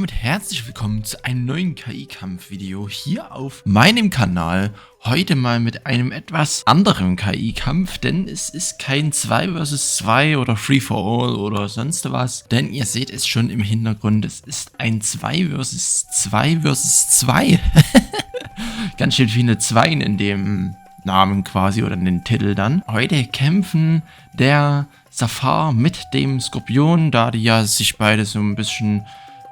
damit herzlich willkommen zu einem neuen KI-Kampf-Video hier auf meinem Kanal. Heute mal mit einem etwas anderen KI-Kampf, denn es ist kein 2 vs 2 oder Free for All oder sonst was. Denn ihr seht es schon im Hintergrund, es ist ein 2 vs 2 vs 2. Ganz schön viele Zweien in dem Namen quasi oder in den Titel dann. Heute kämpfen der Zafar mit dem Skorpion, da die ja sich beide so ein bisschen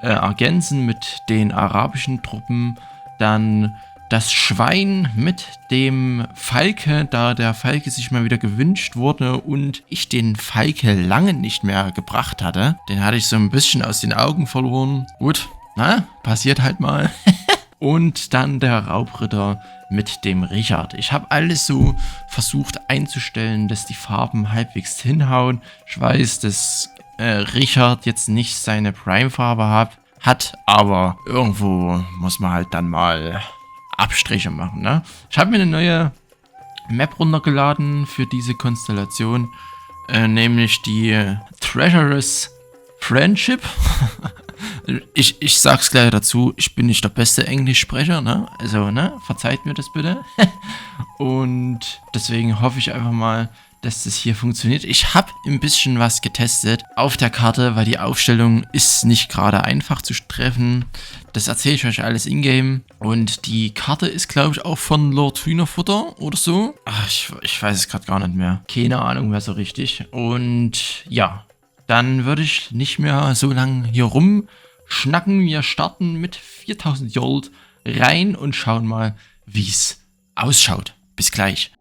ergänzen mit den arabischen Truppen. Dann das Schwein mit dem Falke, da der Falke sich mal wieder gewünscht wurde und ich den Falke lange nicht mehr gebracht hatte. Den hatte ich so ein bisschen aus den Augen verloren. Gut, na, passiert halt mal. Und dann der Raubritter mit dem Richard. Ich habe alles so versucht einzustellen, dass die Farben halbwegs hinhauen. Ich weiß, dass Richard jetzt nicht seine Prime-Farbe hat, aber irgendwo muss man halt dann mal Abstriche machen, ne? Ich habe mir eine neue Map runtergeladen für diese Konstellation, nämlich die Treacherous Friendship. Ich sag's gleich dazu, ich bin nicht der beste Englischsprecher, ne? Also, ne? Verzeiht mir das bitte. Und deswegen hoffe ich einfach mal, dass das hier funktioniert. Ich habe ein bisschen was getestet auf der Karte, weil die Aufstellung ist nicht gerade einfach zu treffen. Das erzähle ich euch alles in-game. Und die Karte ist, glaube ich, auch von Lord Hühnerfutter oder so. Ach, ich weiß es gerade gar nicht mehr. Keine Ahnung mehr so richtig. Und ja, dann würde ich nicht mehr so lange hier rumschnacken. Wir starten mit 4000 Gold rein und schauen mal, wie es ausschaut. Bis gleich.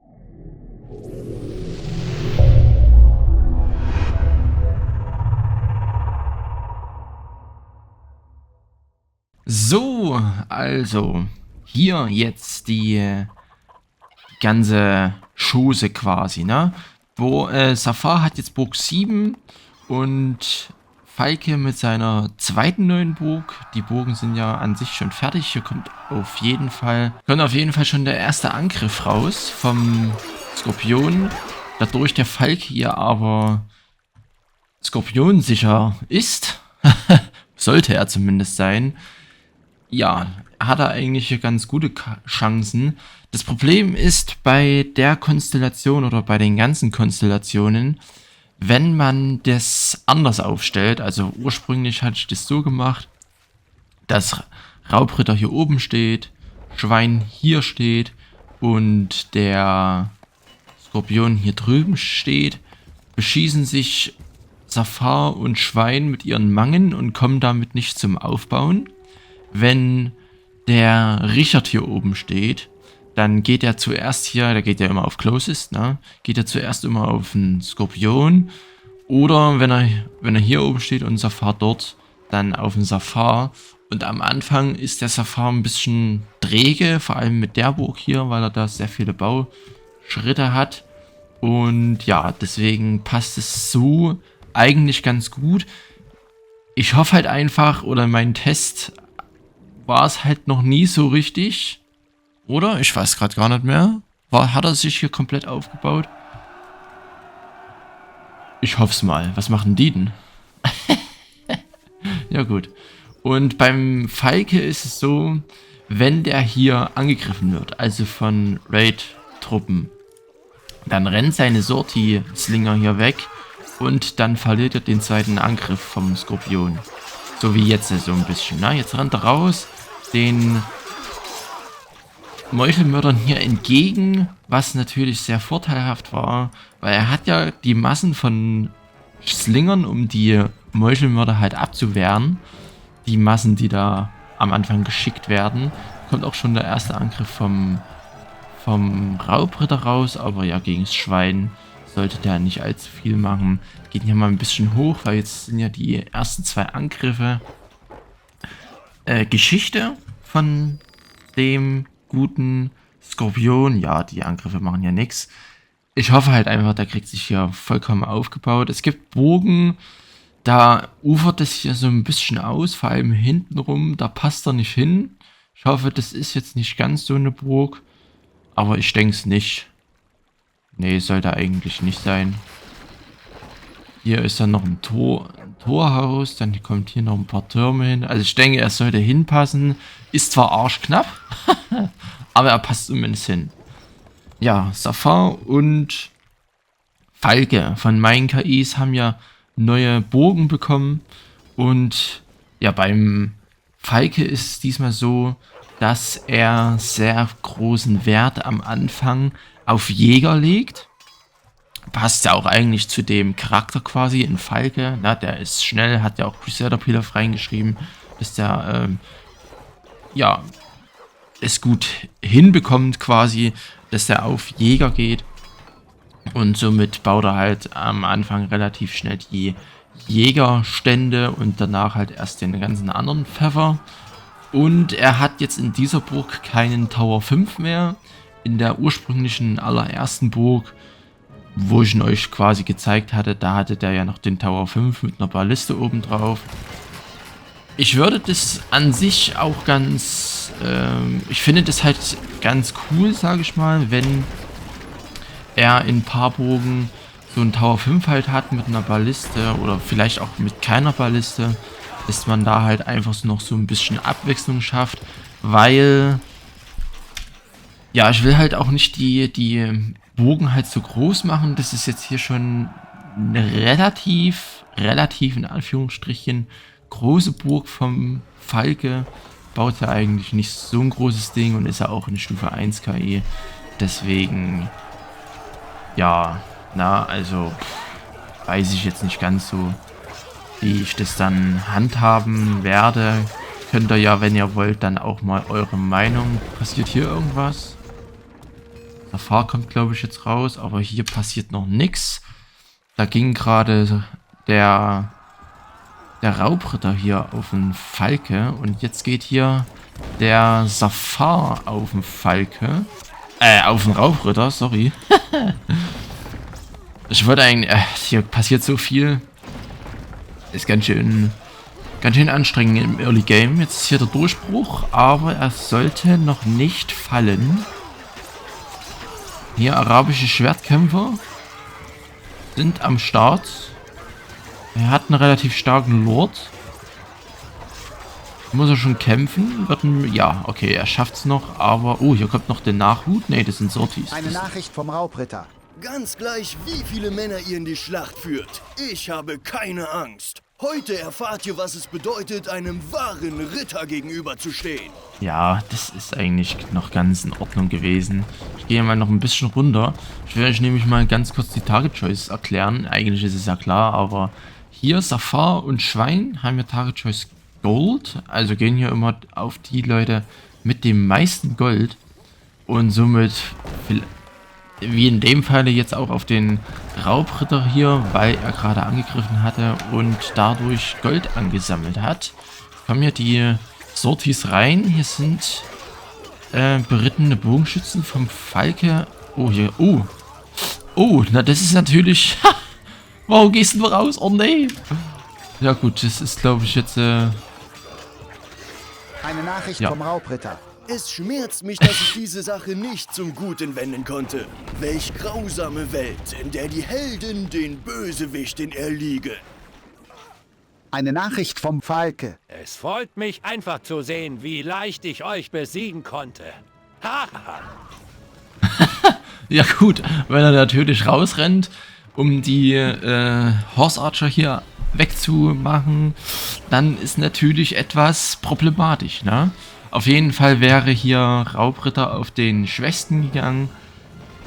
So, also hier jetzt die ganze Chose quasi, ne? Wo Zafar hat jetzt Burg 7 und Falke mit seiner zweiten neuen Burg. Die Burgen sind ja an sich schon fertig. Hier kommt auf jeden Fall schon der erste Angriff raus vom Skorpion. Dadurch der Falke hier aber skorpionsicher ist, sollte er zumindest sein, ja, hat er eigentlich hier ganz gute Chancen. Das Problem ist bei der Konstellation oder bei den ganzen Konstellationen, wenn man das anders aufstellt, also ursprünglich hatte ich das so gemacht, dass Raubritter hier oben steht, Schwein hier steht und der Skorpion hier drüben steht, beschießen sich Zafar und Schwein mit ihren Mangen und kommen damit nicht zum Aufbauen. Wenn der Richard hier oben steht, dann geht er zuerst hier, der geht ja immer auf Closest, ne? Geht er zuerst immer auf den Skorpion. Oder wenn er hier oben steht und Zafar dort, dann auf den Zafar. Und am Anfang ist der Zafar ein bisschen träge, vor allem mit der Burg hier, weil er da sehr viele Bauschritte hat. Und ja, deswegen passt es so eigentlich ganz gut. Ich hoffe halt einfach, oder mein Test war es halt noch nie so richtig. Oder? Ich weiß gerade gar nicht mehr. Hat er sich hier komplett aufgebaut? Ich hoffe es mal. Was machen die denn? Ja gut. Und beim Falke ist es so, wenn der hier angegriffen wird, also von Raid-Truppen, dann rennt seine Sorti-Slinger hier weg und dann verliert er den zweiten Angriff vom Skorpion. So wie jetzt so ein bisschen. Na, jetzt rennt er raus, den Meuchelmördern hier entgegen, was natürlich sehr vorteilhaft war, weil er hat ja die Massen von Slingern, um die Meuchelmörder halt abzuwehren. Die Massen, die da am Anfang geschickt werden. Kommt auch schon der erste Angriff vom Raubritter raus, aber ja, gegen das Schwein sollte der nicht allzu viel machen. Geht hier mal ein bisschen hoch, weil jetzt sind ja die ersten 2 Angriffe Geschichte von dem guten Skorpion. Ja, die Angriffe machen ja nichts. Ich hoffe halt einfach, der kriegt sich hier vollkommen aufgebaut. Es gibt Burgen, da ufert es hier so ein bisschen aus, vor allem hintenrum, da passt er nicht hin. Ich hoffe, das ist jetzt nicht ganz so eine Burg, aber ich denke es nicht. Nee, sollte eigentlich nicht sein. Hier ist dann noch ein Torhaus, dann kommt hier noch ein paar Türme hin. Also ich denke, er sollte hinpassen. Ist zwar arschknapp, aber er passt zumindest hin. Ja, Safar und Falke von meinen KIs haben ja neue Burgen bekommen. Und ja, beim Falke ist es diesmal so, dass er sehr großen Wert am Anfang auf Jäger legt. Passt ja auch eigentlich zu dem Charakter quasi in Falke. Na, der ist schnell, hat ja auch Crusader Pilaf reingeschrieben, dass der ja es gut hinbekommt quasi, dass er auf Jäger geht. Und somit baut er halt am Anfang relativ schnell die Jägerstände und danach halt erst den ganzen anderen Pfeffer. Und er hat jetzt in dieser Burg keinen Tower 5 mehr. In der ursprünglichen allerersten Burg, wo ich ihn euch quasi gezeigt hatte, da hatte der ja noch den Tower 5 mit einer Balliste oben drauf. Ich würde das an sich auch ganz, ich finde das halt ganz cool, sage ich mal, wenn er in ein paar Burgen so einen Tower 5 halt hat mit einer Balliste oder vielleicht auch mit keiner Balliste, dass man da halt einfach so noch so ein bisschen Abwechslung schafft, weil ja, ich will halt auch nicht die Burgen halt so groß machen. Das ist jetzt hier schon eine relativ in Anführungsstrichen große Burg vom Falke. Baut ja eigentlich nicht so ein großes Ding und ist ja auch in Stufe 1 KI. Deswegen, ja, na, also weiß ich jetzt nicht ganz so, wie ich das dann handhaben werde. Könnt ihr ja, wenn ihr wollt, dann auch mal eure Meinung. Passiert hier irgendwas? Safar kommt, glaube ich, jetzt raus, aber hier passiert noch nichts. Da ging gerade der Raubritter hier auf den Falke und jetzt geht hier der Safar auf den Falke. Auf den Raubritter, sorry. Ich wollte eigentlich, hier passiert so viel. Ist ganz schön anstrengend im Early Game. Jetzt ist hier der Durchbruch, aber er sollte noch nicht fallen. Hier arabische Schwertkämpfer sind am Start. Er hat einen relativ starken Lord. Muss er schon kämpfen? Ja, okay, er schafft es noch, aber... Oh, hier kommt noch der Nachhut. Ne, das sind Sortis. Eine Nachricht vom Raubritter. Ganz gleich, wie viele Männer ihr in die Schlacht führt. Ich habe keine Angst. Heute erfahrt ihr, was es bedeutet, einem wahren Ritter gegenüberzustehen. Ja, das ist eigentlich noch ganz in Ordnung gewesen. Ich gehe mal noch ein bisschen runter. Ich will euch nämlich mal ganz kurz die Target Choice erklären. Eigentlich ist es ja klar, aber hier Safar und Schwein haben ja Target Choice Gold. Also gehen hier immer auf die Leute mit dem meisten Gold. Und somit, wie in dem Falle, jetzt auch auf den Raubritter hier, weil er gerade angegriffen hatte und dadurch Gold angesammelt hat. Kommen hier die Sortis rein. Hier sind berittene Bogenschützen vom Falke. Oh, hier. Oh, na das ist natürlich... Warum gehst du raus? Oh nee. Ja gut, das ist glaube ich jetzt... Eine Nachricht vom Raubritter. Es schmerzt mich, dass ich diese Sache nicht zum Guten wenden konnte. Welch grausame Welt, in der die Helden den Bösewichten erliegen. Eine Nachricht vom Falke. Es freut mich einfach zu sehen, wie leicht ich euch besiegen konnte. Haha. Ja gut, wenn er natürlich rausrennt, um die Horse Archer hier wegzumachen, dann ist natürlich etwas problematisch, ne? Auf jeden Fall wäre hier Raubritter auf den Schwächsten gegangen.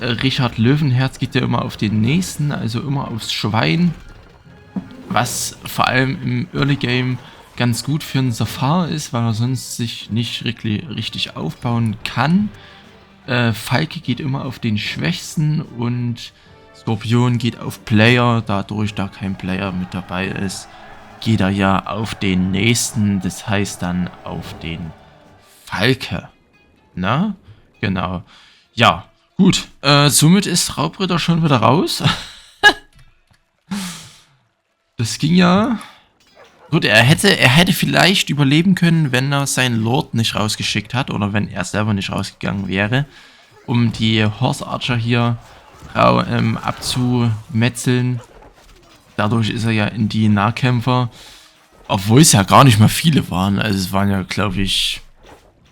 Richard Löwenherz geht ja immer auf den Nächsten, also immer aufs Schwein. Was vor allem im Early Game ganz gut für einen Safar ist, weil er sonst sich nicht richtig aufbauen kann. Falke geht immer auf den Schwächsten und Skorpion geht auf Player. Dadurch, da kein Player mit dabei ist, geht er ja auf den Nächsten. Das heißt dann auf den Falke. Na? Genau. Ja, gut. Somit ist Raubritter schon wieder raus. Das ging ja... Gut, er hätte vielleicht überleben können, wenn er seinen Lord nicht rausgeschickt hat oder wenn er selber nicht rausgegangen wäre, um die Horse Archer hier abzumetzeln. Dadurch ist er ja in die Nahkämpfer, obwohl es ja gar nicht mal viele waren. Also es waren ja, glaube ich,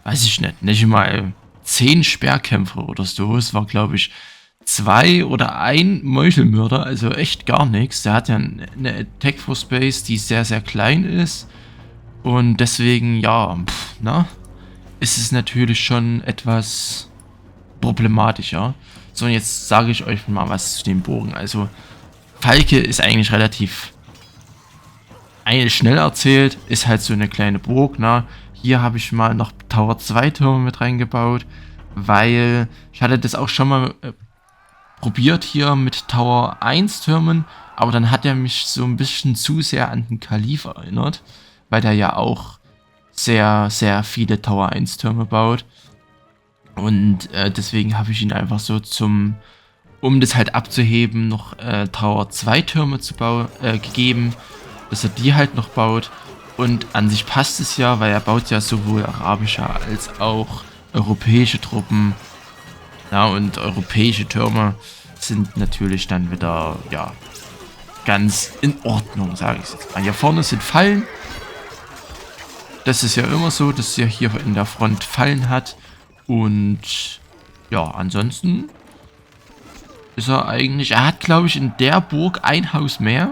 weiß ich nicht mal 10 Speerkämpfer oder so. Es war, glaube ich, 2 oder 1 Meuchelmörder, also echt gar nichts. Der hat ja eine Attack for Space, die sehr, sehr klein ist. Und deswegen, ja, ist es natürlich schon etwas problematischer. So, und jetzt sage ich euch mal was zu dem Bogen. Also, Falke ist eigentlich relativ schnell erzählt, ist halt so eine kleine Burg, ne? Hier habe ich mal noch Tower 2 Türme mit reingebaut, weil ich hatte das auch schon mal probiert hier mit Tower 1 Türmen, aber dann hat er mich so ein bisschen zu sehr an den Kalif erinnert, weil der ja auch sehr, sehr viele Tower 1 Türme baut. Und deswegen habe ich ihn einfach so um das halt abzuheben, noch Tower 2 Türme gegeben, dass er die halt noch baut. Und an sich passt es ja, weil er baut ja sowohl arabische als auch europäische Truppen. Ja, und europäische Türme sind natürlich dann wieder, ja, ganz in Ordnung, sage ich jetzt mal. Hier vorne sind Fallen. Das ist ja immer so, dass er hier in der Front Fallen hat. Und ja, ansonsten ist er eigentlich, er hat, glaube ich, in der Burg ein Haus mehr,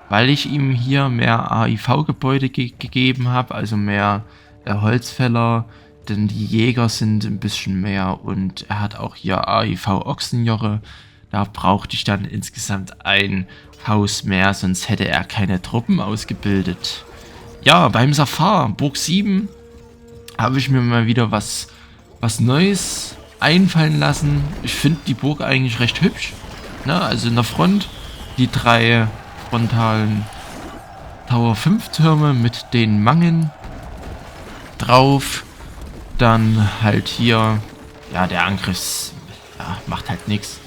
weil ich ihm hier mehr AIV-Gebäude gegeben habe, also mehr Holzfäller, denn die Jäger sind ein bisschen mehr und er hat auch hier AIV-Ochsenjoche. Da brauchte ich dann insgesamt ein Haus mehr, sonst hätte er keine Truppen ausgebildet. Ja, beim Safar, Burg 7, habe ich mir mal wieder was Neues einfallen lassen. Ich finde die Burg eigentlich recht hübsch. Ne? Also in der Front die 3 frontalen Tower 5 Türme mit den Mangen drauf. Dann halt hier, ja, der Angriff macht halt nichts.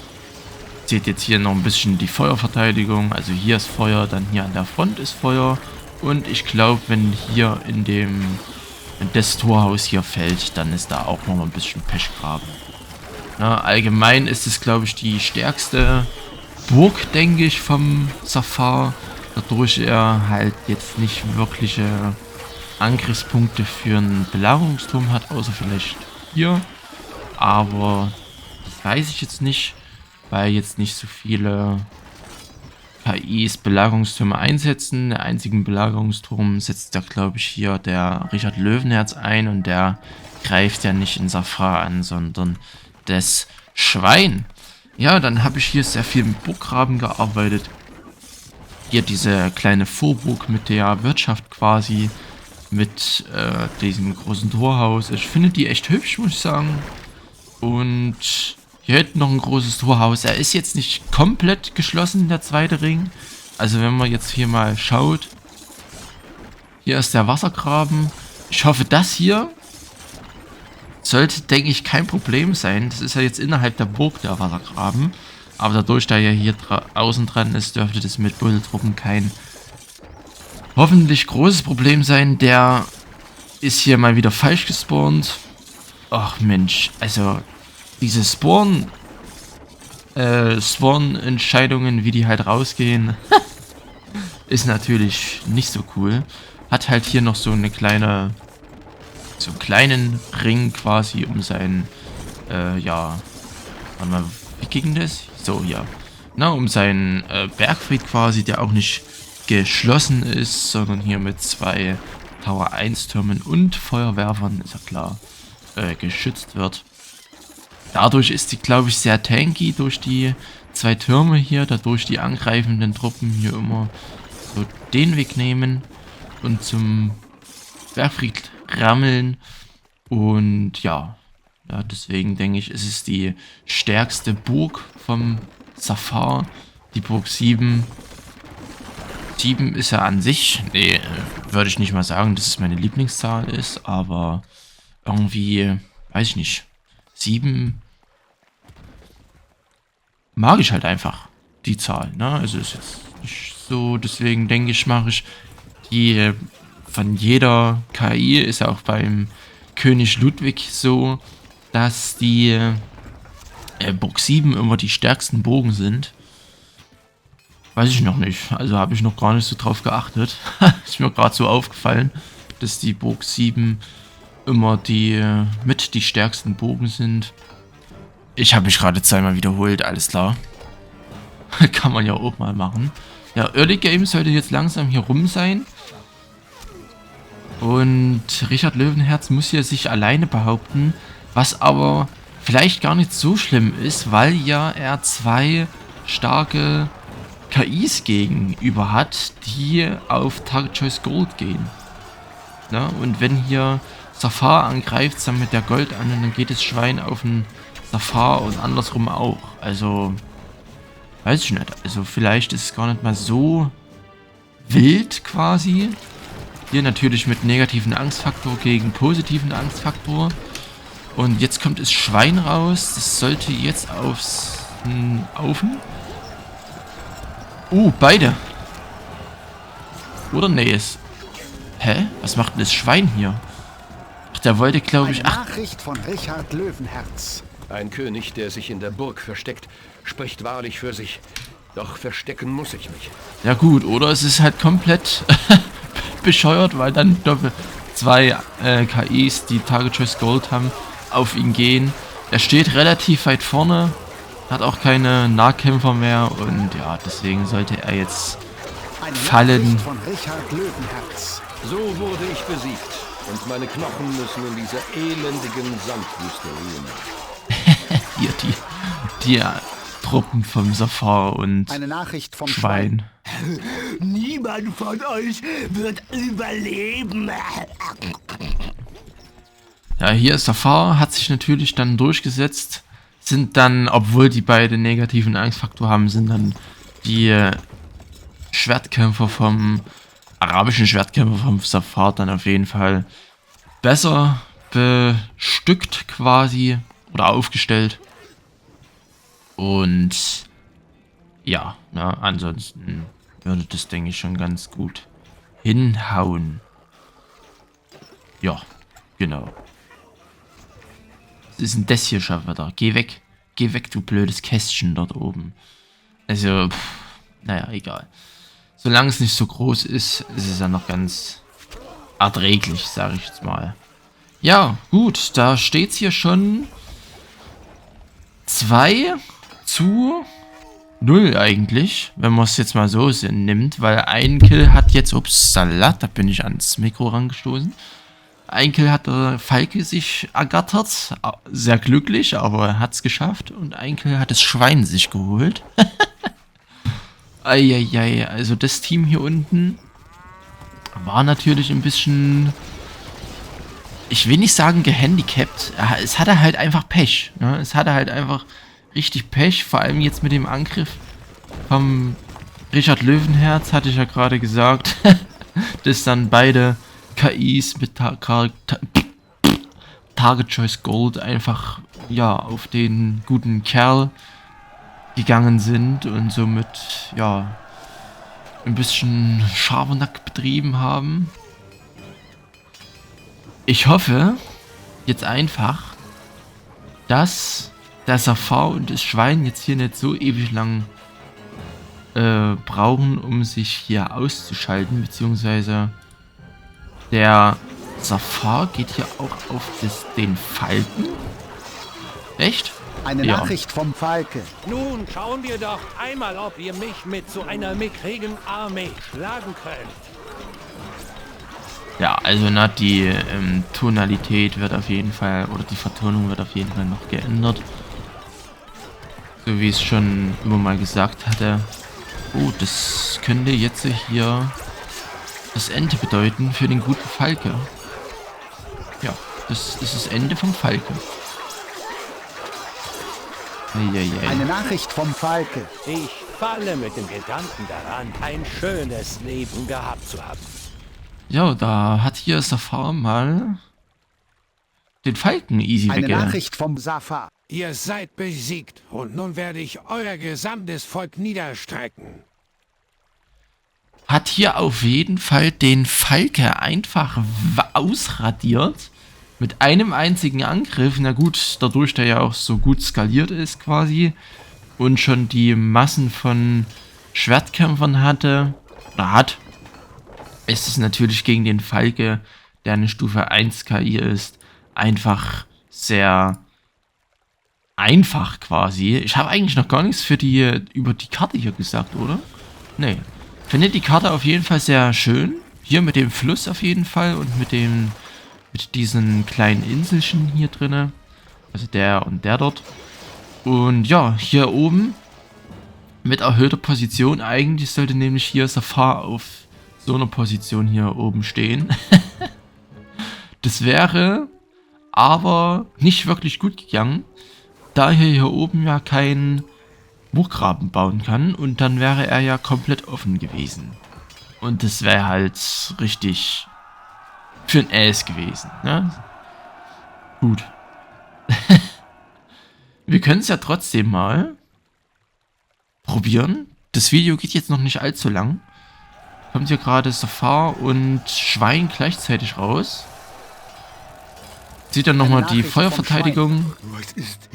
Seht jetzt hier noch ein bisschen die Feuerverteidigung. Also hier ist Feuer, dann hier an der Front ist Feuer. Und ich glaube, wenn hier wenn das Torhaus hier fällt, dann ist da auch noch ein bisschen Pechgraben. Na, allgemein ist es, glaube ich, die stärkste Burg, denke ich, vom Safar. Dadurch er halt jetzt nicht wirkliche Angriffspunkte für einen Belagerungsturm hat, außer vielleicht hier. Aber das weiß ich jetzt nicht, weil jetzt nicht so viele KIs Belagerungstürme einsetzen. Der einzigen Belagerungsturm setzt da, glaube ich, hier der Richard Löwenherz ein und der greift ja nicht in Safar an, sondern das Schwein. Ja, dann habe ich hier sehr viel mit Burggraben gearbeitet. Hier diese kleine Vorburg mit der Wirtschaft quasi, mit diesem großen Torhaus. Ich finde die echt hübsch, muss ich sagen. Und hier hinten noch ein großes Torhaus. Er ist jetzt nicht komplett geschlossen, der zweite Ring. Also wenn man jetzt hier mal schaut. Hier ist der Wassergraben. Ich hoffe, das hier sollte, denke ich, kein Problem sein. Das ist ja jetzt innerhalb der Burg, der Wassergraben. Aber dadurch, da er hier außen dran ist, dürfte das mit Buddeltruppen kein hoffentlich großes Problem sein. Der ist hier mal wieder falsch gespawnt. Ach Mensch, also diese Spawn-Entscheidungen, wie die halt rausgehen, ist natürlich nicht so cool. Hat halt hier noch so einen kleinen Ring quasi um seinen, ja, warte mal, wie ging das? So, ja. Na, um seinen Bergfried quasi, der auch nicht geschlossen ist, sondern hier mit 2 Tower 1 Türmen und Feuerwerfern, ist ja klar, geschützt wird. Dadurch ist sie, glaube ich, sehr tanky durch die 2 Türme hier, dadurch die angreifenden Truppen hier immer so den Weg nehmen und zum Bergfried rammeln. Und ja, deswegen denke ich, ist es die stärkste Burg vom Safar, die Burg 7. 7 ist ja an sich, nee, würde ich nicht mal sagen, dass es meine Lieblingszahl ist, aber irgendwie, weiß ich nicht, 7 mag ich halt einfach, die Zahl, ne? Also ist jetzt nicht so, deswegen denke ich, mache ich die von jeder KI, ist ja auch beim König Ludwig so, dass die Burg 7 immer die stärksten Bogen sind. Weiß ich noch nicht. Also habe ich noch gar nicht so drauf geachtet. Ist mir gerade so aufgefallen, dass die Burg 7 immer die mit die stärksten Burgen sind. Ich habe mich gerade zweimal wiederholt, alles klar. Kann man ja auch mal machen. Ja, Early Game sollte jetzt langsam hier rum sein. Und Richard Löwenherz muss hier sich alleine behaupten, was aber vielleicht gar nicht so schlimm ist, weil ja er 2 starke KIs gegenüber hat, die auf Target Choice Gold gehen. Na, und wenn hier Safar angreift, dann mit der Gold an und dann geht das Schwein auf den Safar und andersrum auch. Also, weiß ich nicht. Also vielleicht ist es gar nicht mal so wild quasi. Hier natürlich mit negativen Angstfaktor gegen positiven Angstfaktor. Und jetzt kommt das Schwein raus. Das sollte jetzt aufs Aufen. Beide. Oder nee, es... Hä? Was macht denn das Schwein hier? Ach, der wollte, glaube ich... Eine Nachricht von Richard Löwenherz. Ein König, der sich in der Burg versteckt, spricht wahrlich für sich. Doch verstecken muss ich mich. Ja gut, oder es ist halt komplett bescheuert, weil dann zwei KIs, die Target Choice Gold haben, auf ihn gehen. Er steht relativ weit vorne, hat auch keine Nahkämpfer mehr und ja, deswegen sollte er jetzt Eine fallen. Nachricht von Richard Löwenherz. So wurde ich besiegt. Und meine Knochen müssen in dieser elendigen Sandwüste ruhen. Hier die Truppen vom Safar und Eine Nachricht vom Schwein. Schwein. Niemand von euch wird überleben. Ja, hier Safar hat sich natürlich dann durchgesetzt. Sind dann, obwohl die beide negativen Angstfaktor haben, sind dann die Schwertkämpfer arabischen Schwertkämpfer vom Safar dann auf jeden Fall besser bestückt quasi oder aufgestellt. Und ja, ansonsten würde das, denke ich, schon ganz gut hinhauen. Ja, genau. Was ist denn das hier schon wieder? Geh weg, du blödes Kästchen dort oben. Also, naja, egal. Solange es nicht so groß ist, ist es ja noch ganz erträglich, sage ich jetzt mal. Ja, gut, da steht's hier schon 2:0 eigentlich, wenn man es jetzt mal so nimmt, weil ein Kill hat jetzt, upsala, da bin ich ans Mikro rangestoßen. Ein Kill hat der Falke sich ergattert, sehr glücklich, aber er hat es geschafft. Und ein Kill hat das Schwein sich geholt. Eieiei, also das Team hier unten war natürlich ein bisschen, ich will nicht sagen gehandicapt, es hatte halt einfach Pech. Ne? Es hatte halt einfach richtig Pech, vor allem jetzt mit dem Angriff vom Richard Löwenherz, hatte ich ja gerade gesagt, dass dann beide KIs mit Target Choice Gold einfach, ja, auf den guten Kerl gegangen sind und somit, ja, ein bisschen Schabernack betrieben haben. Ich hoffe jetzt einfach, dass der Safar und das Schwein jetzt hier nicht so ewig lang brauchen, um sich hier auszuschalten, beziehungsweise der Safar geht hier auch auf den Falken. Echt? Eine Ja. Nachricht vom Falke. Nun schauen wir doch einmal, ob ihr mich mit so einer mickrigen Armee schlagen könnt. Ja, also die Tonalität wird auf jeden Fall, oder die Vertonung wird auf jeden Fall noch geändert. So wie ich es schon immer mal gesagt hatte. Oh, das könnte jetzt hier das Ende bedeuten für den guten Falke. Ja, das ist das Ende vom Falke. Eieiei. Eine Nachricht vom Falke. Ich falle mit dem Gedanken daran, ein schönes Leben gehabt zu haben. Ja, da hat hier Safar mal den Falken easy Eine wegge... Nachricht vom Safar. Ihr seid besiegt und nun werde ich euer gesamtes Volk niederstrecken. Hat hier auf jeden Fall den Falke einfach ausradiert. Mit einem einzigen Angriff. Na gut, dadurch, der ja auch so gut skaliert ist quasi. Und schon die Massen von Schwertkämpfern hatte, oder hat, ist es natürlich gegen den Falke, der eine Stufe 1 KI ist, einfach sehr einfach quasi. Ich habe eigentlich noch gar nichts über die Karte hier gesagt, oder? Nee. Ich finde die Karte auf jeden Fall sehr schön. Hier mit dem Fluss auf jeden Fall und mit diesen kleinen Inselchen hier drinne. Also der und der dort. Und ja, hier oben mit erhöhter Position. Eigentlich sollte nämlich hier Safar auf so einer Position hier oben stehen. Das wäre aber nicht wirklich gut gegangen, da er hier oben ja keinen Burggraben bauen kann und dann wäre er ja komplett offen gewesen. Und das wäre halt richtig für ein Ass gewesen, ne? Gut. Wir können es ja trotzdem mal probieren. Das Video geht jetzt noch nicht allzu lang. Kommt hier gerade Safar und Schwein gleichzeitig raus. Sieht dann nochmal die Feuerverteidigung. Was ist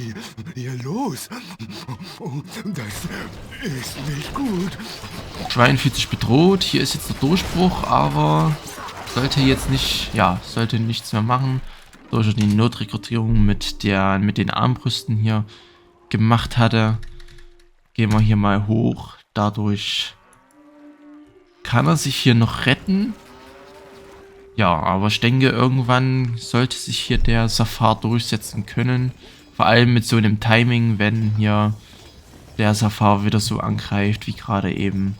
hier los? Oh, das ist nicht gut. Schwein fühlt sich bedroht. Hier ist jetzt der Durchbruch, aber sollte jetzt nicht, ja, sollte nichts mehr machen. Durch die Notrekrutierung mit den Armbrüsten hier gemacht hatte. Gehen wir hier mal hoch. Dadurch kann er sich hier noch retten. Ja, aber ich denke, irgendwann sollte sich hier der Safar durchsetzen können. Vor allem mit so einem Timing, wenn hier der Safar wieder so angreift, wie gerade eben.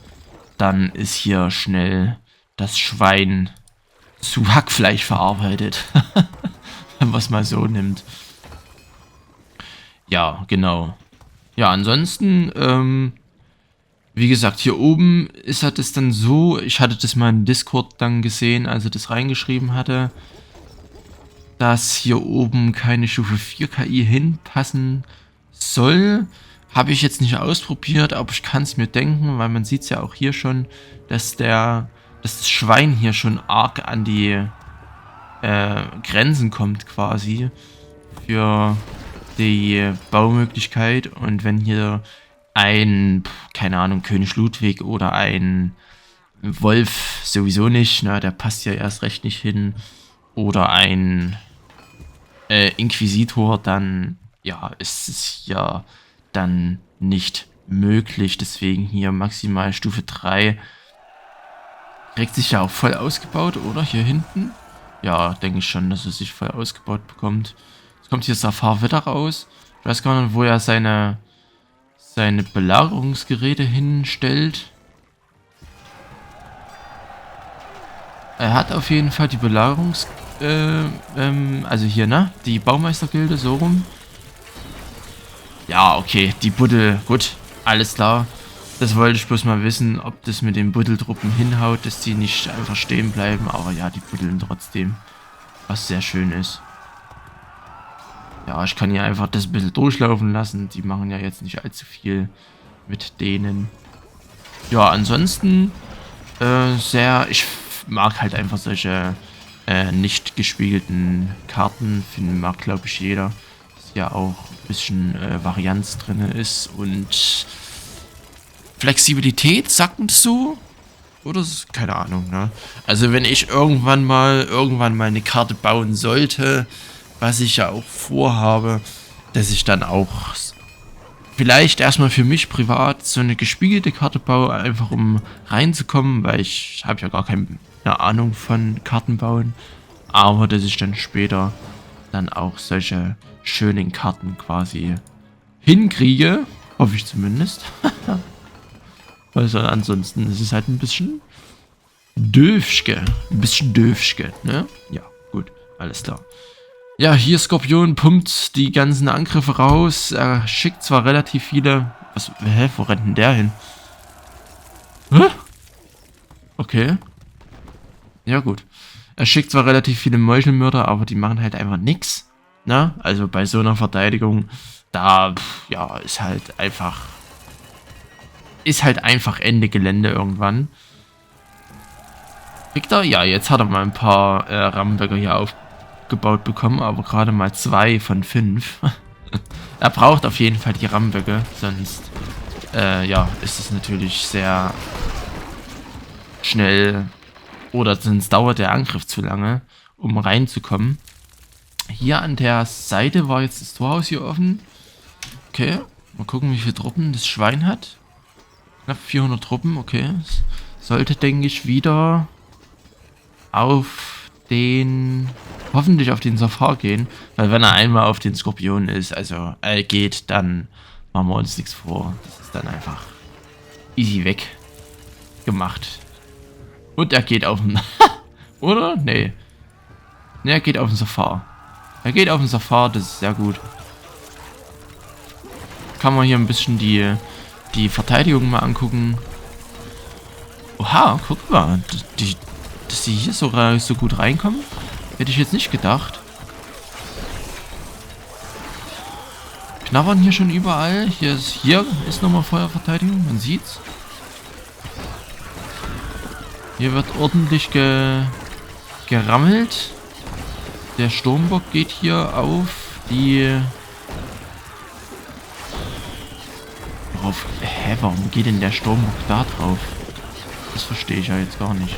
Dann ist hier schnell das Schwein zu Hackfleisch verarbeitet. Wenn man es mal so nimmt. Ja, genau. Ja, ansonsten, wie gesagt, hier oben ist halt das dann so, ich hatte das mal im Discord dann gesehen, als er das reingeschrieben hatte, dass hier oben keine Stufe 4 KI hinpassen soll. Habe ich jetzt nicht ausprobiert, aber ich kann es mir denken, weil man sieht es ja auch hier schon, dass das Schwein hier schon arg an die Grenzen kommt quasi für die Baumöglichkeit. Und wenn hier ein, keine Ahnung, König Ludwig oder ein Wolf sowieso nicht, na, der passt ja erst recht nicht hin, oder ein Inquisitor, dann ja, ist es ja dann nicht möglich. Deswegen hier maximal Stufe 3. Kriegt sich ja auch voll ausgebaut, oder? Hier hinten. Ja, denke ich schon, dass es sich voll ausgebaut bekommt. Jetzt kommt hier Safar wieder raus. Ich weiß gar nicht, wo er seine Belagerungsgeräte hinstellt. Er hat auf jeden Fall die also hier, ne? Die Baumeistergilde, so rum. Ja, okay, die Buddel, gut, alles klar. Das wollte ich bloß mal wissen, ob das mit den Buddeltruppen hinhaut, dass die nicht einfach stehen bleiben. Aber ja, die buddeln trotzdem, was sehr schön ist. Ja, ich kann hier einfach das ein bisschen durchlaufen lassen. Die machen ja jetzt nicht allzu viel mit denen. Ja, ansonsten ich mag halt einfach solche nicht gespiegelten Karten. Mag, glaube ich, jeder. Dass ja auch ein bisschen Varianz drin ist und Flexibilität, sagt man das so? Oder keine Ahnung, ne? Also wenn ich irgendwann mal eine Karte bauen sollte, was ich ja auch vorhabe, dass ich dann auch vielleicht erstmal für mich privat so eine gespiegelte Karte baue, einfach um reinzukommen, weil ich habe ja gar keine Ahnung von Kartenbauen, aber dass ich dann später dann auch solche schönen Karten quasi hinkriege, hoffe ich zumindest. Also ansonsten ist es halt ein bisschen döfschke. Ne? Ja, gut, alles klar. Ja, hier Skorpion pumpt die ganzen Angriffe raus. Er schickt zwar relativ viele... wo rennt denn der hin? Hä? Okay. Ja, gut. Er schickt zwar relativ viele Meuchelmörder, aber die machen halt einfach nichts. Ne? Also bei so einer Verteidigung, da, ja, ist halt einfach Ende Gelände irgendwann. Kriegt er? Ja, jetzt hat er mal ein paar Rammböcke hier aufgebaut bekommen, aber gerade mal 2 von 5. Er braucht auf jeden Fall die Rammböcke, sonst ja, ist es natürlich sehr schnell oder sonst dauert der Angriff zu lange, um reinzukommen. Hier an der Seite war jetzt das Torhaus hier offen. Okay, mal gucken, wie viele Truppen das Schwein hat. Knapp 400 Truppen, okay. Sollte, denke ich, wieder auf den, hoffentlich auf den Safar gehen. Weil wenn er einmal auf den Skorpion ist, also geht, dann machen wir uns nichts vor. Das ist dann einfach easy weg gemacht. Und er geht auf den, oder? Nee. Ne, er geht auf den Safar. Er geht auf den Safar, das ist sehr gut. Kann man hier ein bisschen die Verteidigung mal angucken. Oha, guck mal, dass die hier so gut reinkommen, hätte ich jetzt nicht gedacht. Knabbern hier schon überall. Hier ist nochmal Feuerverteidigung, man sieht's. Hier wird ordentlich gerammelt. Der Sturmbock geht hier auf die... warum geht denn der Sturmbock da drauf? Das verstehe ich ja jetzt gar nicht.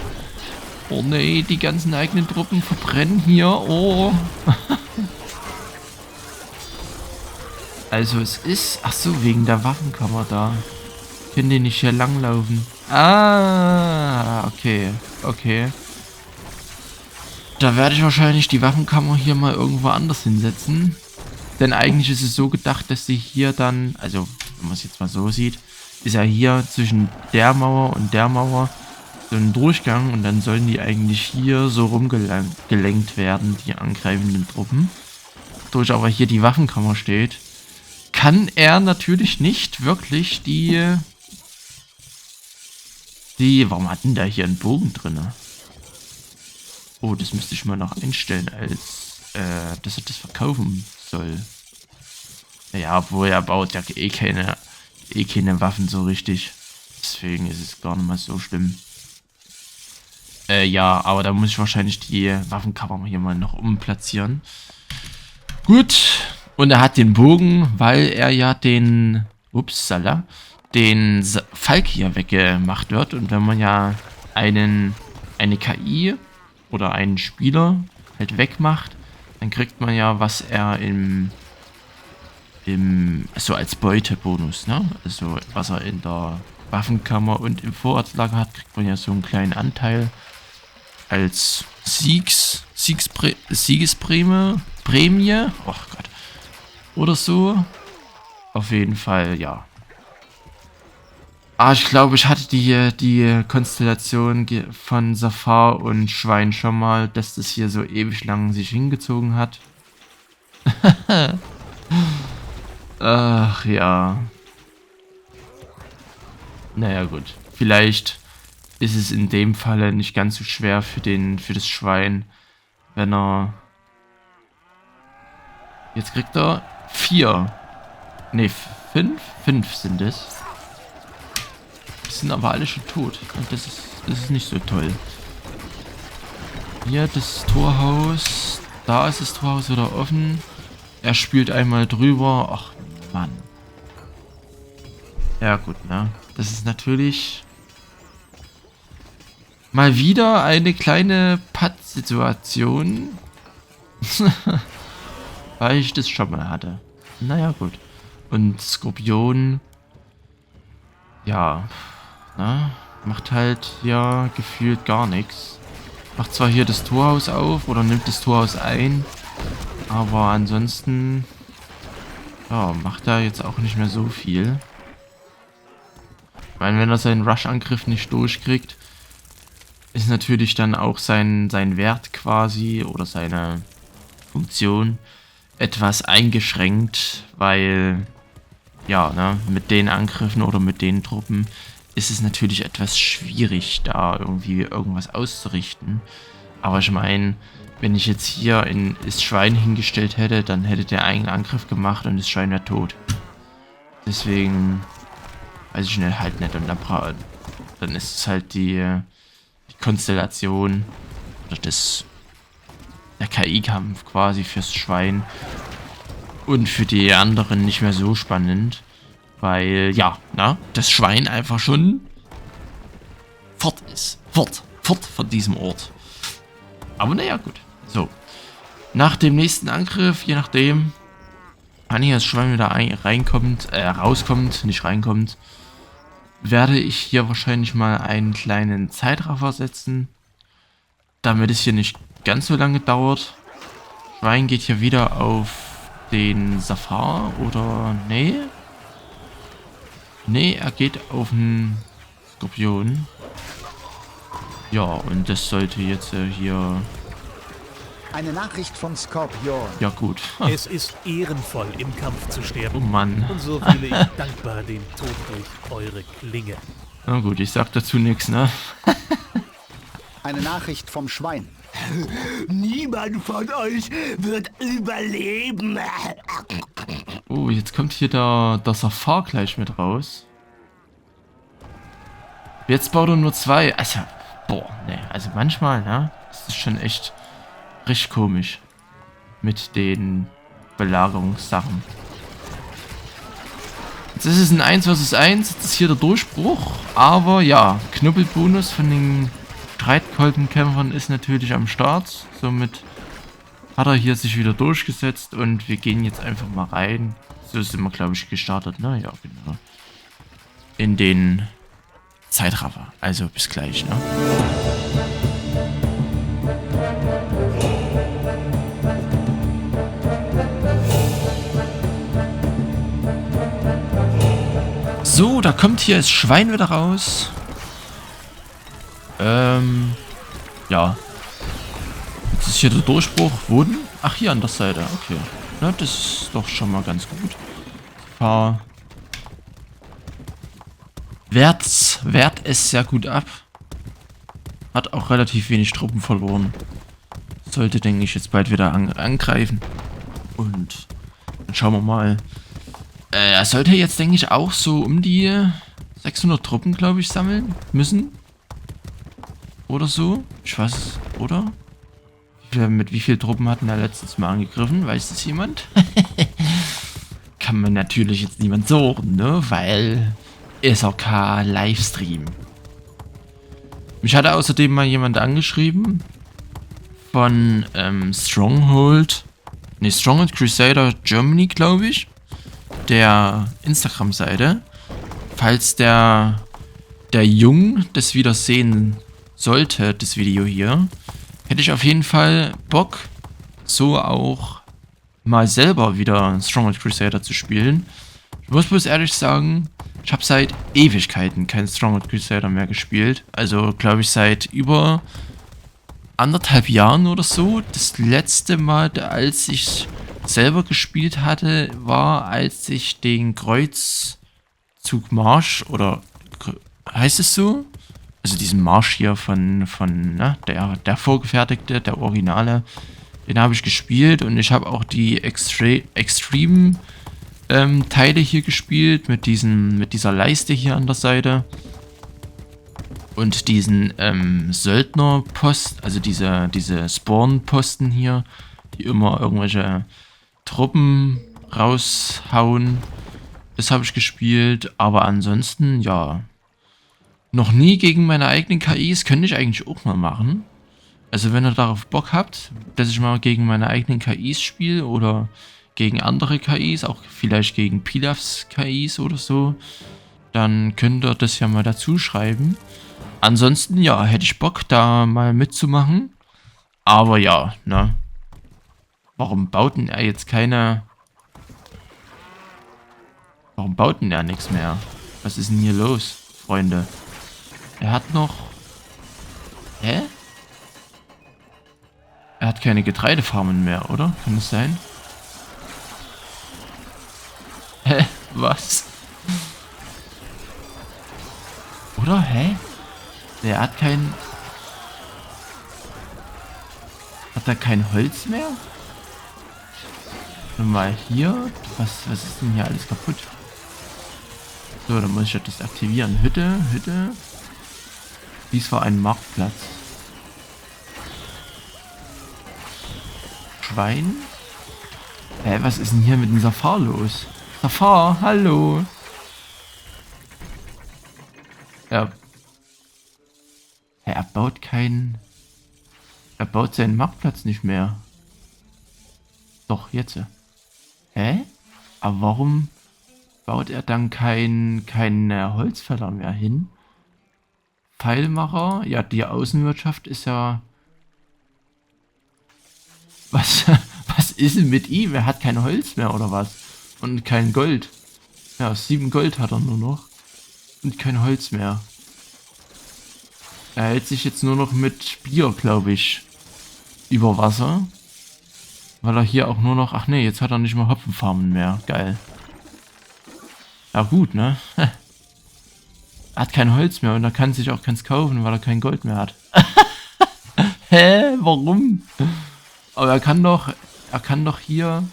Oh nee, die ganzen eigenen Truppen verbrennen hier. Oh. Also es ist... Ach so, wegen der Waffenkammer da. Können die nicht hier langlaufen? Ah, okay. Okay. Da werde ich wahrscheinlich die Waffenkammer hier mal irgendwo anders hinsetzen. Denn eigentlich ist es so gedacht, dass sie hier dann... Also, wenn man es jetzt mal so sieht, ist ja hier zwischen der Mauer und der Mauer so ein Durchgang. Und dann sollen die eigentlich hier so rumgelenkt werden, die angreifenden Truppen. Durch aber hier die Waffenkammer steht, kann er natürlich nicht wirklich warum hat denn da hier einen Bogen drin? Oh, das müsste ich mal noch einstellen, als dass er das verkaufen soll. Naja, obwohl er baut ja eh keine Waffen so richtig. Deswegen ist es gar nicht mal so schlimm. Ja, aber da muss ich wahrscheinlich die Waffenkammer hier mal noch umplatzieren. Gut. Und er hat den Bogen, weil er ja den Falk hier weggemacht wird. Und wenn man ja eine KI oder einen Spieler halt wegmacht, dann kriegt man ja, was er so als Beutebonus, ne? Also was er in der Waffenkammer und im Vorratslager hat, kriegt man ja so einen kleinen Anteil als Siegesprämie. Oh Gott. Oder so. Auf jeden Fall, ja. Ah, ich glaube, ich hatte die Konstellation von Safar und Schwein schon mal, dass das hier so ewig lang sich hingezogen hat. Ach ja. Naja gut. Vielleicht ist es in dem Falle nicht ganz so schwer für das Schwein, wenn er... Jetzt kriegt er 4. Ne, 5? 5 sind es. Die sind aber alle schon tot. Und das ist nicht so toll. Hier das Torhaus. Da ist das Torhaus wieder offen. Er spielt einmal drüber. Ach, Mann. Ja gut, ne? Das ist natürlich mal wieder eine kleine Pattsituation. Weil ich das schon mal hatte. Naja, gut. Und Skorpion, ja, na, macht halt ja gefühlt gar nichts. Macht zwar hier das Torhaus auf oder nimmt das Torhaus ein, aber ansonsten, ja, macht er jetzt auch nicht mehr so viel. Ich meine, wenn er seinen Rush-Angriff nicht durchkriegt, ist natürlich dann auch sein Wert quasi oder seine Funktion etwas eingeschränkt, weil, ja, ne, mit den Angriffen oder mit den Truppen ist es natürlich etwas schwierig, da irgendwie irgendwas auszurichten. Aber ich meine, wenn ich jetzt hier das Schwein hingestellt hätte, dann hätte der einen Angriff gemacht und das Schwein wäre tot. Deswegen weiß ich halt nicht. Und dann ist es halt die Konstellation oder der KI-Kampf quasi fürs Schwein und für die anderen nicht mehr so spannend. Weil, ja, na, das Schwein einfach schon fort ist. Fort von diesem Ort. Aber naja, gut. So. Nach dem nächsten Angriff, je nachdem, wann hier das Schwein wieder rauskommt, nicht reinkommt, werde ich hier wahrscheinlich mal einen kleinen Zeitraffer setzen, damit es hier nicht ganz so lange dauert. Schwein geht hier wieder auf den Safar, oder nee? Nee, er geht auf den Skorpion. Ja, und das sollte jetzt hier... Eine Nachricht vom Skorpion. Ja gut. Es ist ehrenvoll, im Kampf zu sterben. Oh Mann. Und so wähle ich dankbar den Tod durch eure Klinge. Na gut, ich sag dazu nichts, ne? Eine Nachricht vom Schwein. Niemand von euch wird überleben. Oh, jetzt kommt hier der Safar gleich mit raus. Jetzt baut er nur 2. Also, boah, ne. Also manchmal, ne? Das ist schon echt richtig komisch. Mit den Belagerungssachen. Jetzt ist es ein 1 vs 1. Jetzt ist hier der Durchbruch. Aber ja, Knüppelbonus von den Streitkolbenkämpfern ist natürlich am Start. Somit hat er hier sich wieder durchgesetzt. Und wir gehen jetzt einfach mal rein. So sind wir, glaube ich, gestartet, ne? Ja, genau. In den Zeitraffer. Also bis gleich, ne? So, da kommt hier das Schwein wieder raus. Ja. Jetzt ist hier der Durchbruch. Wo denn? Ach, hier an der Seite. Okay. Na, das ist doch schon mal ganz gut. Wehrt es sehr gut ab. Hat auch relativ wenig Truppen verloren. Sollte, denke ich, jetzt bald wieder angreifen. Und dann schauen wir mal. Er sollte jetzt, denke ich, auch so um die 600 Truppen, glaube ich, sammeln müssen. Oder so. Ich weiß es, oder? Mit wie vielen Truppen hatten er letztens mal angegriffen? Weiß das jemand? Kann man natürlich jetzt niemand suchen, ne? Weil SRK Livestream. Mich hatte außerdem mal jemand angeschrieben von Stronghold Crusader Germany, glaube ich. Der Instagram-Seite. Falls der Jung das wieder sehen sollte, das Video hier, hätte ich auf jeden Fall Bock, so auch mal selber wieder Stronghold Crusader zu spielen. Ich muss bloß ehrlich sagen, ich habe seit Ewigkeiten kein Stronghold Crusader mehr gespielt. Also, glaube ich, seit über 1,5 Jahren oder so. Das letzte Mal, als ich selber gespielt hatte, war, als ich den Kreuzzugmarsch, oder heißt es so? Also diesen Marsch hier von der vorgefertigte, der Originale, den habe ich gespielt und ich habe auch die Extreme Teile hier gespielt mit dieser Leiste hier an der Seite und diesen Söldnerposten, also diese Spawnposten hier, die immer irgendwelche Truppen raushauen. Das habe ich gespielt, aber ansonsten, ja, noch nie gegen meine eigenen KIs. Könnte ich eigentlich auch mal machen. Also wenn ihr darauf Bock habt, dass ich mal gegen meine eigenen KIs spiele oder gegen andere KIs, auch vielleicht gegen Pilafs KIs oder so, dann könnt ihr das ja mal dazu schreiben. Ansonsten, ja, hätte ich Bock, da mal mitzumachen. Aber ja, ne? Warum baut denn er jetzt keine... Warum baut denn er nichts mehr? Was ist denn hier los, Freunde? Er hat noch... Hä? Er hat keine Getreidefarmen mehr, oder? Kann das sein? Hä? Was? Oder? Hä? Der hat kein... Hat er kein Holz mehr? Mal hier. Was ist denn hier alles kaputt? So, dann muss ich das aktivieren. Hütte. Dies war ein Marktplatz. Schwein? Hä, was ist denn hier mit dem Safar los? Safar, hallo. Er baut keinen... Er baut seinen Marktplatz nicht mehr. Doch, jetzt. Hä? Aber warum baut er dann keinen Holzfäller mehr hin? Pfeilmacher? Ja, die Außenwirtschaft ist ja... Was ist denn mit ihm? Er hat kein Holz mehr, oder was? Und kein Gold. Ja, 7 Gold hat er nur noch. Und kein Holz mehr. Er hält sich jetzt nur noch mit Bier, glaube ich, über Wasser. Weil er hier auch nur noch... Ach nee, jetzt hat er nicht mehr Hopfenfarmen mehr. Geil. Ja gut, ne? Er hat kein Holz mehr und er kann sich auch keins kaufen, weil er kein Gold mehr hat. Hä? Warum? Aber er kann doch hier...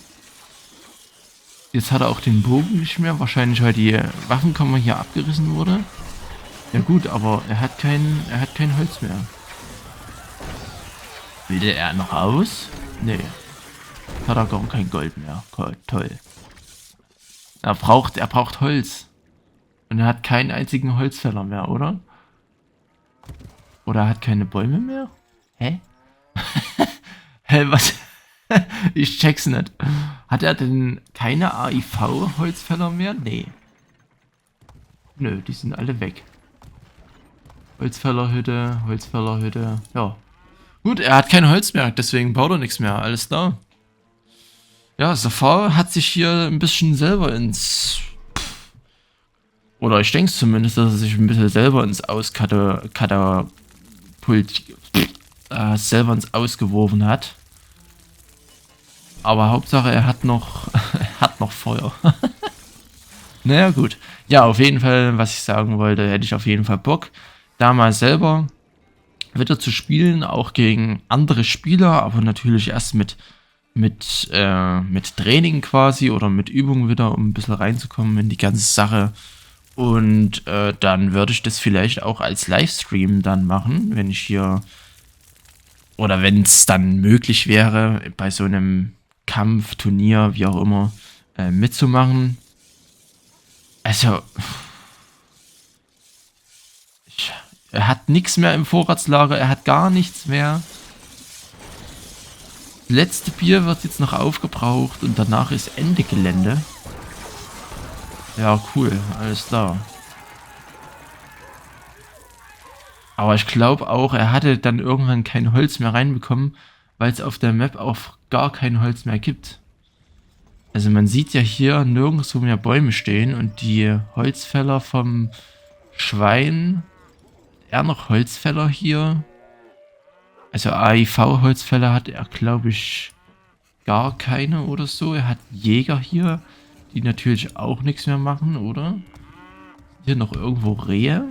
Jetzt hat er auch den Bogen nicht mehr. Wahrscheinlich, weil die Waffenkammer hier abgerissen wurde. Ja gut, aber er hat kein Holz mehr. Will er noch raus? Nee. Hat er gar kein Gold mehr. Toll. Er braucht Holz. Und er hat keinen einzigen Holzfäller mehr, oder? Oder er hat keine Bäume mehr? Hä? Hä, was? Ich check's nicht. Hat er denn keine AIV-Holzfäller mehr? Nee. Nö, die sind alle weg. Holzfällerhütte. Ja. Gut, er hat kein Holz mehr, deswegen baut er nichts mehr. Alles klar. Ja, Safar hat sich hier ein bisschen selber ins... Oder ich denke zumindest, dass er sich ein bisschen selber ins selber ins Ausgeworfen hat. Aber Hauptsache, er hat noch Feuer. Naja, gut. Ja, auf jeden Fall, was ich sagen wollte, hätte ich auf jeden Fall Bock, da mal selber wieder zu spielen, auch gegen andere Spieler, aber natürlich erst mit Training quasi oder mit Übungen wieder, um ein bisschen reinzukommen in die ganze Sache. Und dann würde ich das vielleicht auch als Livestream dann machen, wenn ich hier, oder wenn es dann möglich wäre, bei so einem Kampf, Turnier, wie auch immer, mitzumachen. Also, er hat nichts mehr im Vorratslager, er hat gar nichts mehr. Das letzte Bier wird jetzt noch aufgebraucht und danach ist Ende Gelände. Ja, cool, alles klar. Aber ich glaube auch, er hatte dann irgendwann kein Holz mehr reinbekommen, weil es auf der Map auch gar kein Holz mehr gibt. Also man sieht ja hier nirgendwo mehr Bäume stehen und die Holzfäller vom Schwein, er noch Holzfäller hier. Also AIV-Holzfäller hat er, glaube ich, gar keine oder so. Er hat Jäger hier, die natürlich auch nichts mehr machen, oder? Hier noch irgendwo Rehe.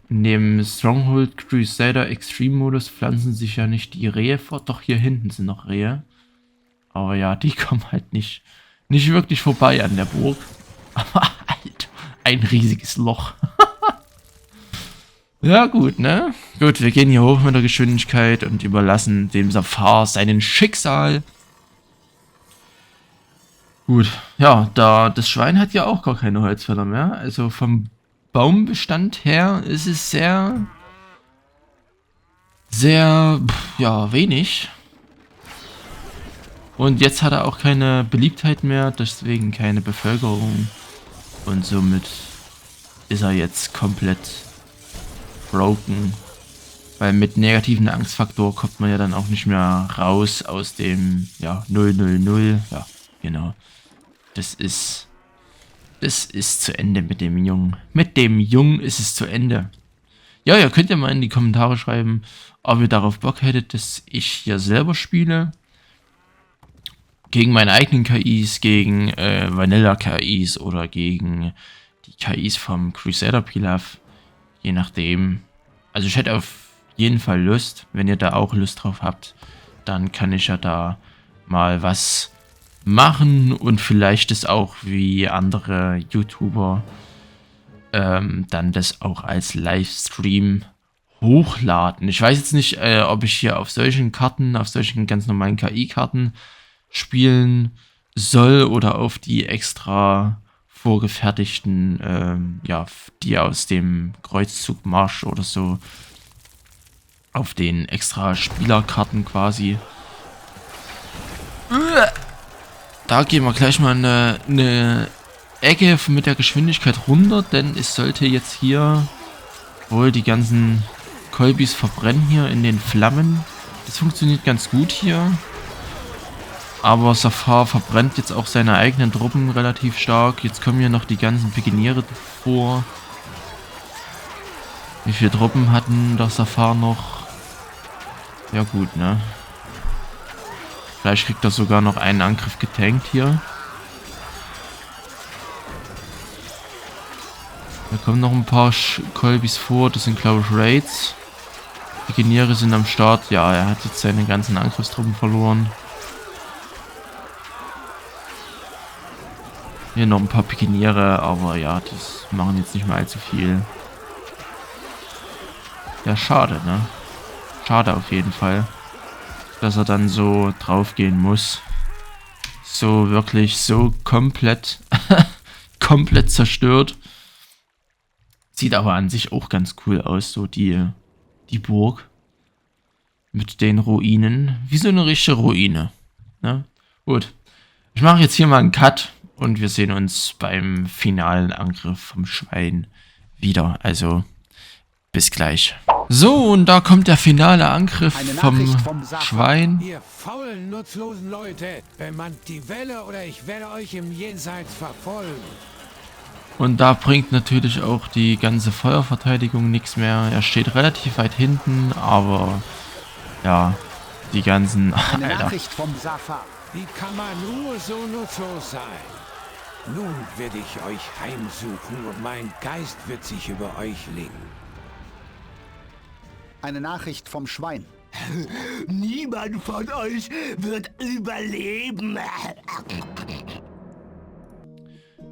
In dem Stronghold Crusader Extreme Modus pflanzen sich ja nicht die Rehe fort. Doch, hier hinten sind noch Rehe. Aber ja, die kommen halt nicht wirklich vorbei an der Burg. Aber halt, ein riesiges Loch. Ja gut, ne? Gut, wir gehen hier hoch mit der Geschwindigkeit und überlassen dem Safar seinen Schicksal. Gut, ja, das Schwein hat ja auch gar keine Holzfäller mehr. Also vom Baumbestand her ist es sehr, ja, wenig. Und jetzt hat er auch keine Beliebtheit mehr, deswegen keine Bevölkerung. Und somit ist er jetzt komplett broken. Weil mit negativen Angstfaktor kommt man ja dann auch nicht mehr raus aus dem, ja, 000. Ja, genau. Das ist zu Ende mit dem Jungen. Mit dem Jungen ist es zu Ende. Ja, ihr könnt ja mal in die Kommentare schreiben, ob ihr darauf Bock hättet, dass ich hier selber spiele. Gegen meine eigenen KIs, gegen Vanilla-KIs oder gegen die KIs vom Crusader Pilaf. Je nachdem. Also ich hätte auf jeden Fall Lust. Wenn ihr da auch Lust drauf habt, dann kann ich ja da mal was machen und vielleicht das auch wie andere YouTuber dann das auch als Livestream hochladen. Ich weiß jetzt nicht, ob ich hier auf solchen Karten, auf solchen ganz normalen KI-Karten spielen soll oder auf die extra vorgefertigten, ja, die aus dem Kreuzzugmarsch oder so auf den extra Spielerkarten quasi. Da gehen wir gleich mal eine Ecke mit der Geschwindigkeit runter, denn es sollte jetzt hier wohl die ganzen Kolbis verbrennen hier in den Flammen. Das funktioniert ganz gut hier. Aber Zafar verbrennt jetzt auch seine eigenen Truppen relativ stark. Jetzt kommen hier noch die ganzen Pikiniere vor. Wie viele Truppen hatten der Zafar noch? Ja gut, ne? Vielleicht kriegt er sogar noch einen Angriff getankt hier. Da kommen noch ein paar Kolbis vor. Das sind, glaube ich, Raids. Pikiniere sind am Start. Ja, er hat jetzt seine ganzen Angriffstruppen verloren. Hier noch ein paar Pikiniere, aber ja, das machen jetzt nicht mehr allzu viel. Ja, schade, ne? Schade auf jeden Fall, dass er dann so draufgehen muss. So wirklich, so komplett, komplett zerstört. Sieht aber an sich auch ganz cool aus, so die Burg. Mit den Ruinen. Wie so eine richtige Ruine. Ne? Gut. Ich mache jetzt hier mal einen Cut. Und wir sehen uns beim finalen Angriff vom Schwein wieder. Also, bis gleich. So, und da kommt der finale Angriff vom Schwein. Ihr faulen, nutzlosen Leute, bemannt die Welle oder ich werde euch im Jenseits verfolgen. Und da bringt natürlich auch die ganze Feuerverteidigung nichts mehr. Er steht relativ weit hinten, aber ja, die ganzen... Eine Alter. Nachricht vom Zafar. Wie kann man nur so nutzlos sein? Nun werde ich euch heimsuchen und mein Geist wird sich über euch legen. Eine Nachricht vom Schwein. Niemand von euch wird überleben.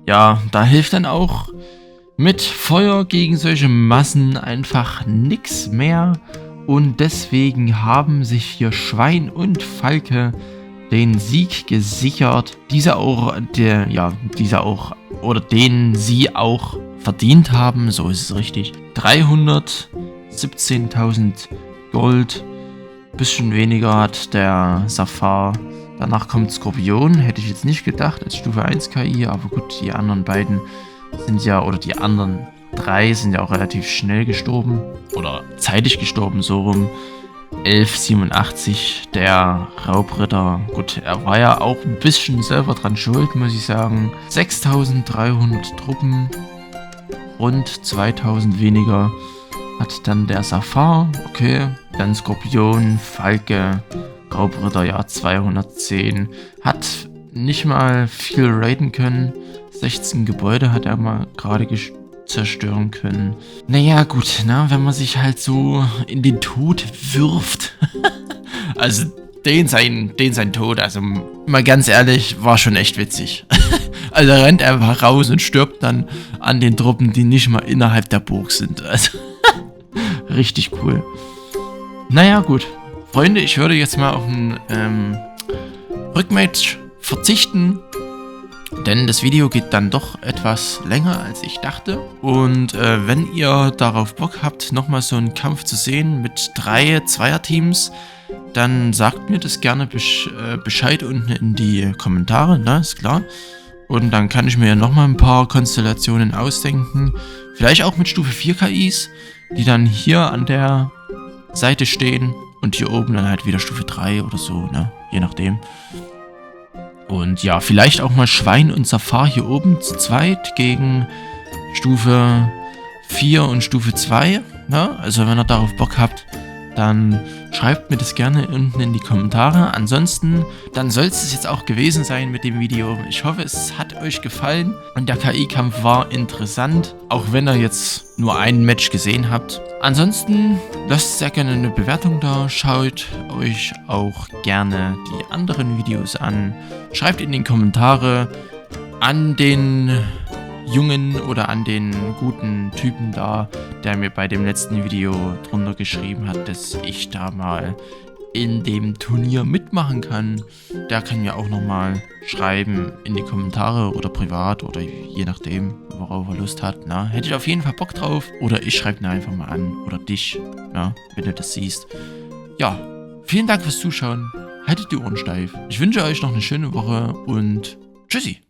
Ja, da hilft dann auch mit Feuer gegen solche Massen einfach nichts mehr. Und deswegen haben sich hier Schwein und Falke den Sieg gesichert, den sie auch verdient haben, so ist es richtig. 317.000 Gold, bisschen weniger hat der Zafar. Danach kommt Skorpion, hätte ich jetzt nicht gedacht, als Stufe 1 KI, aber gut, die anderen beiden sind ja, oder die anderen 3 sind ja auch relativ schnell gestorben, oder zeitig gestorben, so rum. 1187, der Raubritter. Gut, er war ja auch ein bisschen selber dran schuld, muss ich sagen. 6300 Truppen, rund 2000 weniger hat dann der Zafar. Okay, dann Skorpion, Falke, Raubritter, ja 210. Hat nicht mal viel raiden können. 16 Gebäude hat er mal gerade zerstören können. Naja, gut, ne, wenn man sich halt so in den Tod wirft. Also, den sein Tod, also mal ganz ehrlich, war schon echt witzig. Also er rennt einfach raus und stirbt dann an den Truppen, die nicht mal innerhalb der Burg sind. Also, richtig cool. Naja, gut. Freunde, ich würde jetzt mal auf ein Rückmatch verzichten. Denn das Video geht dann doch etwas länger, als ich dachte. Und wenn ihr darauf Bock habt, nochmal so einen Kampf zu sehen mit 3 Zweierteams, dann sagt mir das gerne Bescheid unten in die Kommentare, ne, ist klar. Und dann kann ich mir nochmal ein paar Konstellationen ausdenken. Vielleicht auch mit Stufe 4 KIs, die dann hier an der Seite stehen. Und hier oben dann halt wieder Stufe 3 oder so, ne, je nachdem. Und ja, vielleicht auch mal Schwein und Zafar hier oben zu zweit gegen Stufe 4 und Stufe 2. Ne? Also wenn ihr darauf Bock habt, dann schreibt mir das gerne unten in die Kommentare. Ansonsten, dann soll es jetzt auch gewesen sein mit dem Video. Ich hoffe, es hat euch gefallen und der KI-Kampf war interessant, auch wenn ihr jetzt nur ein Match gesehen habt. Ansonsten lasst sehr gerne eine Bewertung da, schaut euch auch gerne die anderen Videos an, schreibt in den Kommentare an den Jungen oder an den guten Typen da, der mir bei dem letzten Video drunter geschrieben hat, dass ich da mal in dem Turnier mitmachen kann, der kann mir auch nochmal schreiben in die Kommentare oder privat oder je nachdem, worauf er Lust hat. Na, hättet ihr auf jeden Fall Bock drauf oder ich schreibe ihn einfach mal an oder dich, na, wenn du das siehst. Ja, vielen Dank fürs Zuschauen. Haltet die Ohren steif. Ich wünsche euch noch eine schöne Woche und tschüssi.